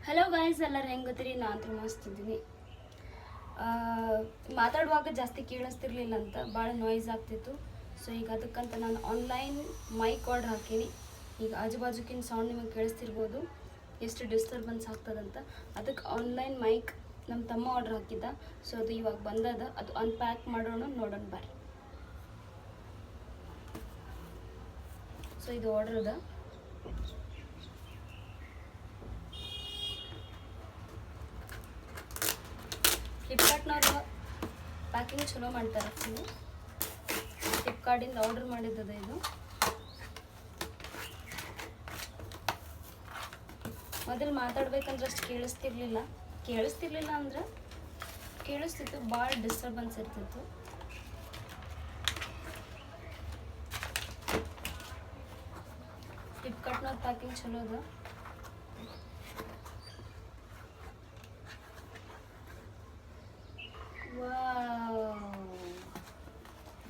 Hello guys, ಎಲ್ಲರೂ ಹೆಂಗೆ ಗೊತ್ತೀರಿ? ನಾನು ಮಸ್ತಿದ್ದೀನಿ. ಮಾತಾಡುವಾಗ ಜಾಸ್ತಿ ಕೇಳಿಸ್ತಿರ್ಲಿಲ್ಲ ಅಂತ ಭಾಳ ನಾಯ್ಸ್ ಆಗ್ತಿತ್ತು. ಸೊ ಈಗ ಅದಕ್ಕಂತ ನಾನು ಆನ್ಲೈನ್ ಮೈಕ್ ಆರ್ಡ್ರ್ ಹಾಕೀನಿ. ಈಗ ಆಜು ಬಾಜುಕಿನ ಸೌಂಡ್ ನಿಮಗೆ ಕೇಳಿಸ್ತಿರ್ಬೋದು, ಎಷ್ಟು ಡಿಸ್ಟರ್ಬೆನ್ಸ್ ಆಗ್ತದಂತ. ಅದಕ್ಕೆ ಆನ್ಲೈನ್ ಮೈಕ್ ನಮ್ಮ ತಮ್ಮ ಆರ್ಡ್ರ್ ಹಾಕಿದ್ದ. ಸೊ ಅದು ಇವಾಗ ಬಂದದ, ಅದು ಅನ್ಪ್ಯಾಕ್ ಮಾಡೋಣ, ನೋಡೋಣ ಬರ್ರಿ. ಸೊ ಇದು ಆರ್ಡ್ರ್ ಅದ. ಫ್ಲಿಪ್ಕಾರ್ಟ್ನವ್ರು ಪ್ಯಾಕಿಂಗ್ ಚಲೋ ಮಾಡ್ತಾರೆ. ಫ್ಲಿಪ್ಕಾರ್ಟಿಂದ ಆರ್ಡರ್ ಮಾಡಿದ್ದದ ಇದು. ಮೊದಲು ಮಾತಾಡ್ಬೇಕಂದ್ರೆ ಅಷ್ಟು ಕೇಳಿಸ್ತಿರ್ಲಿಲ್ಲ ಅಂದ್ರೆ ಕೇಳಿಸ್ತಿತ್ತು, ಭಾಳ ಡಿಸ್ಟರ್ಬೆನ್ಸ್ ಇರ್ತಿತ್ತು. ಫ್ಲಿಪ್ಕಾರ್ಟ್ನವ್ರ ಪ್ಯಾಕಿಂಗ್ ಚಲೋ ಅದ.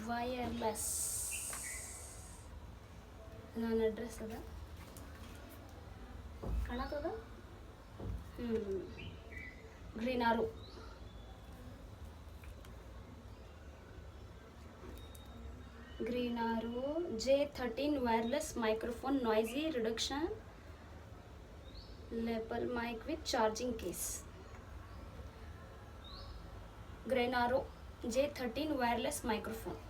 ವೈರ್ಲೆಸ್ ನನ್ನ ಅಡ್ರೆಸ್ ಅದ ಕಾಣತ್ತದ. Greenaru J13 wireless microphone noise reduction lapel mic with charging case. Greenaru J13 wireless microphone.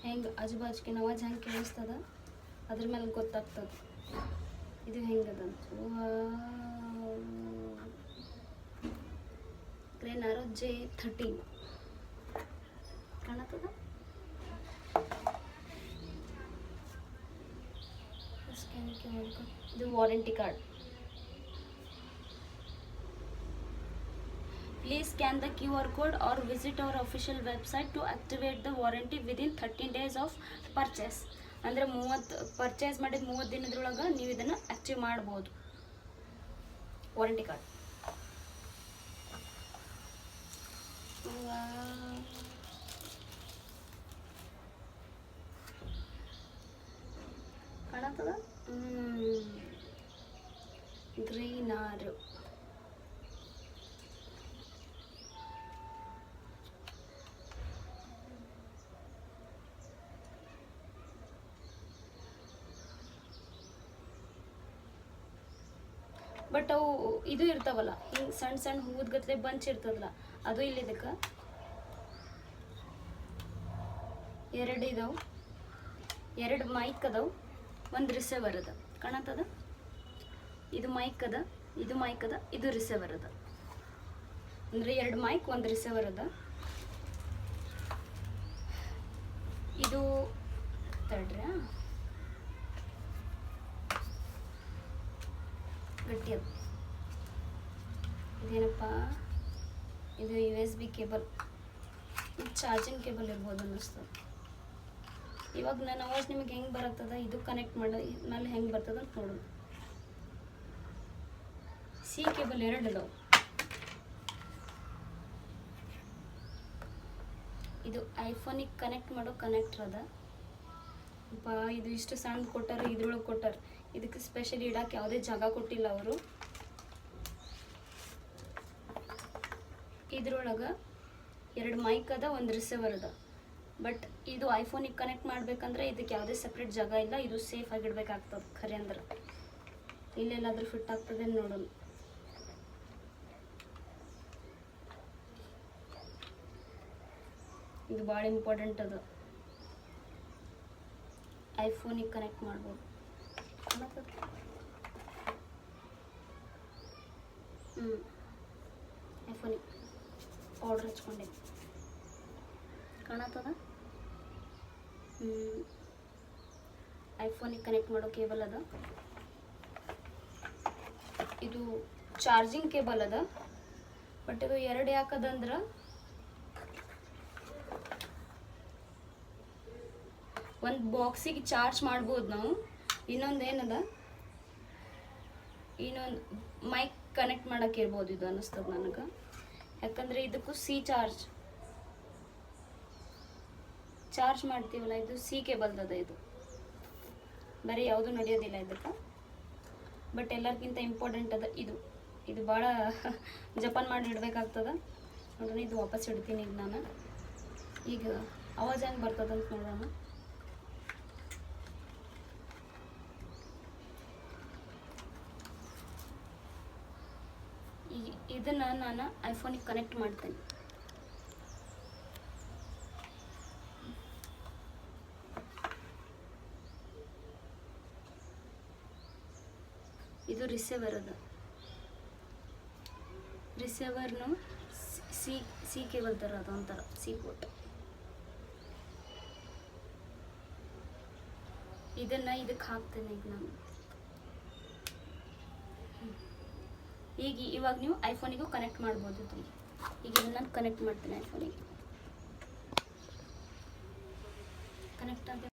ಹೆಂಗೆ ಆಜು ಬಾಜುಕಿನ ಅವಾಜ್ ಹೆಂಗೆ ಕೇಳಿಸ್ತದ ಅದ್ರ ಮೇಲೆ ಗೊತ್ತಾಗ್ತದೆ ಇದು ಹೆಂಗದಂತ. ಗ್ರೀನಾರು J13 ಕಾಣತ್ತದ. ಇದು warranty card. Please scan the QR code or visit our official website to activate the warranty within 13 days of purchase. ಅಂದರೆ 30 purchase ಮಾಡಿದ 30 ದಿನದೊಳಗೆ ನೀವು ಇದನ್ನು ಆಕ್ಟಿವ್ ಮಾಡ್ಬೋದು. ವಾರಂಟಿ ಕಾರ್ಡ್ ಕಾಣತ್ತದ. ಗ್ರೀನಾರು ಬಟ್ ಅವು ಇದು ಇರ್ತಾವಲ್ಲ, ಹಿಂಗೆ ಸಣ್ಣ ಸಣ್ಣ ಹೂವದ ಗತ್ಲೆ ಬಂಚ್ ಇರ್ತದಲ್ಲ, ಅದು ಇಲ್ಲಿ ಇದಕ್ಕೆ ಎರಡು ಇದಾವೆ. ಎರಡು ಮೈಕ್ ಅದಾವೆ, ಒಂದು ರಿಸೀವರ್ ಅದ. ಕಾಣತ್ತದ. ಇದು ಮೈಕ್ ಅದ, ಇದು ಮೈಕ್ ಅದ, ಇದು ರಿಸೀವರ್ ಅದ. ಅಂದರೆ ಎರಡು ಮೈಕ್, ಒಂದು ರಿಸೀವರ್ ಅದ. ಇದು ತಡ್ರಿ, ಗಟ್ಟಿ ಅದ. ಇದೇನಪ್ಪ, ಇದು USB ಕೇಬಲ್. ಇದು ಚಾರ್ಜಿಂಗ್ ಕೇಬಲ್ ಇರ್ಬೋದು ಅನ್ನಿಸ್ತದೆ. ಇವಾಗ ನನ್ನ ಅವಾಜ್ ನಿಮಗೆ ಹೆಂಗೆ ಬರುತ್ತದ, ಇದು ಕನೆಕ್ಟ್ ಮಾಡೋ ಮೇಲೆ ಹೆಂಗೆ ಬರ್ತದ ಅಂತ ನೋಡೋಣ. C ಕೇಬಲ್ ಎರಡು ಅದಾವೆ. ಇದು ಐಫೋನಿಗೆ ಕನೆಕ್ಟ್ ಮಾಡೋ ಕನೆಕ್ಟರ್ ಅದ. ಇದು ಇಷ್ಟು ಸಣ್ಣ ಕೊಟ್ಟಾರ, ಇದ್ರೊಳಗೆ ಕೊಟ್ಟಾರ. ಇದಕ್ಕೆ ಸ್ಪೆಷಲಿ ಇಡಕ್ಕೆ ಯಾವುದೇ ಜಾಗ ಕೊಟ್ಟಿಲ್ಲ ಅವರು. ಇದ್ರೊಳಗೆ ಎರಡು ಮೈಕ್ ಅದ, ಒಂದು ರಿಸೀವರ್ ಅದ. ಬಟ್ ಇದು ಐಫೋನಿಗೆ ಕನೆಕ್ಟ್ ಮಾಡ್ಬೇಕಂದ್ರೆ ಇದಕ್ಕೆ ಯಾವುದೇ ಸಪ್ರೇಟ್ ಜಾಗ ಇಲ್ಲ. ಇದು ಸೇಫ್ ಆಗಿಡ್ಬೇಕಾಗ್ತದೆ ಖರೆ ಅಂದ್ರೆ. ಇಲ್ಲೆಲ್ಲಾದ್ರೂ ಫಿಟ್ ಆಗ್ತದೆ ನೋಡೋಣ. ಇದು ಭಾಳ ಇಂಪಾರ್ಟೆಂಟ್ ಅದು. ಐಫೋನಿಗೆ ಕನೆಕ್ಟ್ ಮಾಡ್ಬೋದು. ಐಫೋನಿಗೆ ಆರ್ಡ್ರ್ ಹಚ್ಕೊಂಡೆ ಕಾಣತ್ತದ. ಐಫೋನಿಗೆ ಕನೆಕ್ಟ್ ಮಾಡೋ ಕೇಬಲ್ ಅದ. ಇದು ಚಾರ್ಜಿಂಗ್ ಕೇಬಲ್ ಅದ. ಬಟ್ ಇದು ಎರಡು ಯಾಕದಂದ್ರೆ ಒಂದು ಬಾಕ್ಸಿಗೆ ಚಾರ್ಜ್ ಮಾಡ್ಬೋದು ನಾವು. ಇನ್ನೊಂದು ಏನದ, ಇನ್ನೊಂದು ಮೈಕ್ ಕನೆಕ್ಟ್ ಮಾಡೋಕೆ ಇರ್ಬೋದು ಇದು ಅನ್ನಿಸ್ತದೆ ನನಗೆ. ಯಾಕಂದರೆ ಇದಕ್ಕೂ ಚಾರ್ಜ್ ಮಾಡ್ತೀವಲ್ಲ, ಇದು ಸಿ ಕೇಬಲ್ದದ. ಇದು ಬರೀ ಯಾವುದೂ ನಡೆಯೋದಿಲ್ಲ ಇದಕ್ಕೆ. ಬಟ್ ಎಲ್ಲರಿಗಿಂತ ಇಂಪಾರ್ಟೆಂಟ್ ಅದ ಇದು ಭಾಳ ಜಪಾನ್ ಮಾಡಿ ಇಡಬೇಕಾಗ್ತದ. ನೋಡೋಣ, ಇದು ವಾಪಸ್ ಇಡ್ತೀನಿ ಈಗ ನಾನು. ಈಗ ಆವಾಜ್ ಹೆಂಗೆ ಬರ್ತದಂತ ನೋಡೋಣ. ಈಗ ಇದನ್ನು ನಾನು ಐಫೋನಿಗೆ ಕನೆಕ್ಟ್ ಮಾಡ್ತೇನೆ. ಇದು ರಿಸೀವರ್ ಅದ. ರಿಸೀವರ್ನು ಸಿ ಕೇಬಲ್ ಥರ ಅದ, ಒಂಥರ ಸಿ ಪೋರ್ಟ್. ಇದನ್ನು ಇದಕ್ಕೆ ಹಾಕ್ತೇನೆ ಈಗ ನಾನು. ಇವಾಗ ನೀವು ಐಫೋನಿಗೂ ಕನೆಕ್ಟ್ ಮಾಡ್ಬೋದು. ಈಗ ಇದನ್ನು ನಾನು ಕನೆಕ್ಟ್ ಮಾಡ್ತೇನೆ ಐಫೋನಿಗೆ. ಕನೆಕ್ಟ್ ಆಗ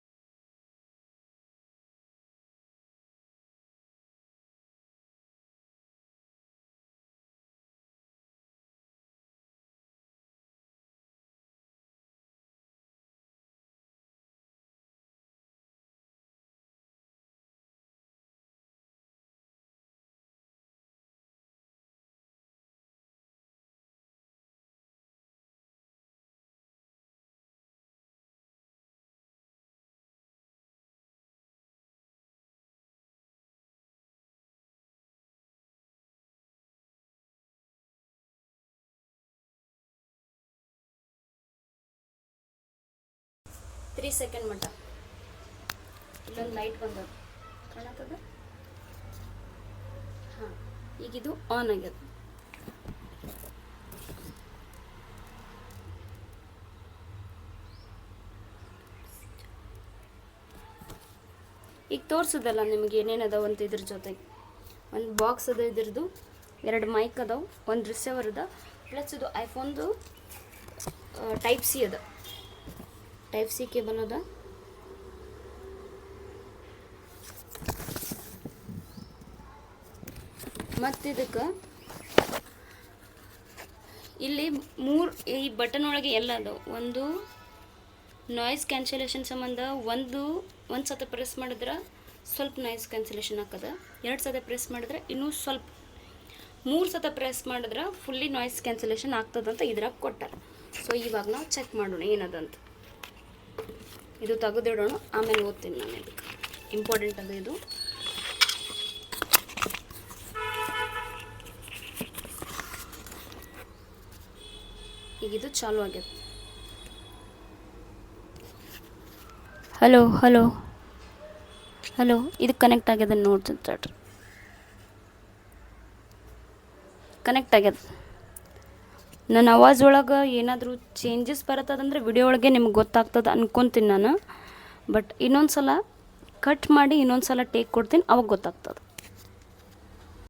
ತ್ರೀ ಸೆಕೆಂಡ್ ಮಟ್ಟ ಇಲ್ಲೊಂದು ಲೈಟ್ ಬಂದದ, ಕಾಣತ್ತದ? ಹಾಂ, ಈಗಿದು ಆನ್ ಆಗ್ಯದ. ಈಗ ತೋರಿಸೋದಲ್ಲ ನಿಮಗೆ ಏನೇನದ ಅಂತ. ಇದ್ರ ಜೊತೆಗೆ ಒಂದು ಬಾಕ್ಸ್ ಅದ, ಇದ್ರದ್ದು 2 ಮೈಕ್ ಅದಾವೆ, ಒಂದು ರಿಸೀವರ್ ಅದ, ಪ್ಲಸ್ ಇದು ಐಫೋನ್ದು ಟೈಪ್ ಸಿ ಅದ, ಟೈಪ್ ಸಿ ಕೇಬಲ್ ಅದ. ಮತ್ತು ಇದಕ್ಕೆ ಇಲ್ಲಿ 3 ಈ ಬಟನ್ ಒಳಗೆ ಎಲ್ಲ ಅದಾವೆ. ಒಂದು ನಾಯ್ಸ್ ಕ್ಯಾನ್ಸಲೇಷನ್ ಸಂಬಂಧ ಒಂದು ಸತ ಪ್ರೆಸ್ ಮಾಡಿದ್ರೆ ಸ್ವಲ್ಪ ನಾಯ್ಸ್ ಕ್ಯಾನ್ಸಲೇಷನ್ ಆಗ್ತದ. 2 ಸತ ಪ್ರೆಸ್ ಮಾಡಿದ್ರೆ ಇನ್ನೂ ಸ್ವಲ್ಪ, 3 ಸತ ಪ್ರೆಸ್ ಮಾಡಿದ್ರೆ ಫುಲ್ಲಿ ನಾಯ್ಸ್ ಕ್ಯಾನ್ಸಲೇಷನ್ ಆಗ್ತದಂತ ಇದ್ರಾಗ ಕೊಟ್ಟಾರ. ಸೊ ಇವಾಗ ನಾವು ಚೆಕ್ ಮಾಡೋಣ ಏನದಂತ. ಇದು ತೆಗೆದಿಡೋಣ, ಆಮೇಲೆ ಓದ್ತೀನಿ ನಾನು. ಇದಕ್ಕೆ ಇಂಪಾರ್ಟೆಂಟ್ ಅದು. ಇದು ಈಗ ಇದು ಚಾಲು ಆಗ್ಯದ. ಹಲೋ ಹಲೋ ಹಲೋ, ಇದು ಕನೆಕ್ಟ್ ಆಗ್ಯದ ನೋಡ್ತೀನಿ ತಡ್ರಿ. ಕನೆಕ್ಟ್ ಆಗ್ಯದ. ನನ್ನ ಆವಾಜ್ ಒಳಗೆ ಏನಾದರೂ ಚೇಂಜಸ್ ಬರತ್ತದಂದ್ರೆ ವಿಡಿಯೋ ಒಳಗೆ ನಿಮ್ಗೆ ಗೊತ್ತಾಗ್ತದೆ ಅನ್ಕೊತೀನಿ ನಾನು. ಬಟ್ ಇನ್ನೊಂದು ಸಲ ಕಟ್ ಮಾಡಿ ಇನ್ನೊಂದು ಸಲ ಟೇಕ್ ಕೊಡ್ತೀನಿ, ಅವಾಗ ಗೊತ್ತಾಗ್ತದೆ.